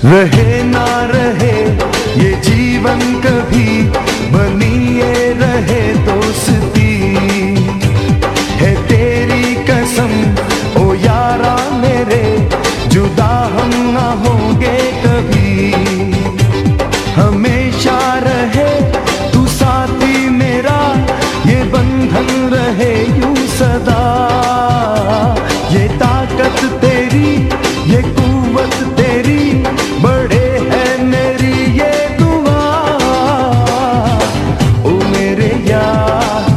रहे ना रहे ये जीवन कभी, बनी ये रहे दोस्ती। है तेरी कसम ओ यारा मेरे, जुदा हम ना होंगे कभी। हमेशा रहे तू साथी मेरा, ये बंधन रहे यूं सदा। ये ताकत तेरी, ये कुव्वत तेरी, बड़े है मेरी ये दुआ। ओ मेरे यार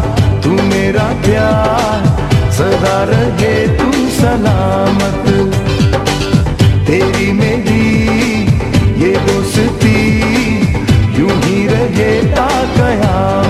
तू मेरा प्यार, सदा रहे तू सलामत। तेरी मेरी ये दोस्ती यूं ही रहे ता कयामत।